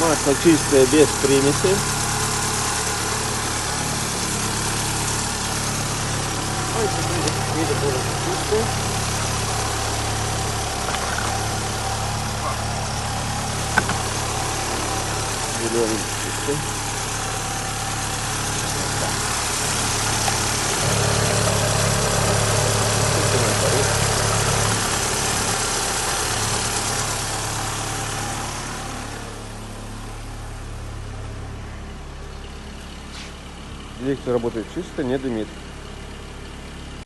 Масло чистое, без примесей. Ой, видно было чистое. Зеленый чистый. Двигатель работает чисто, не дымит.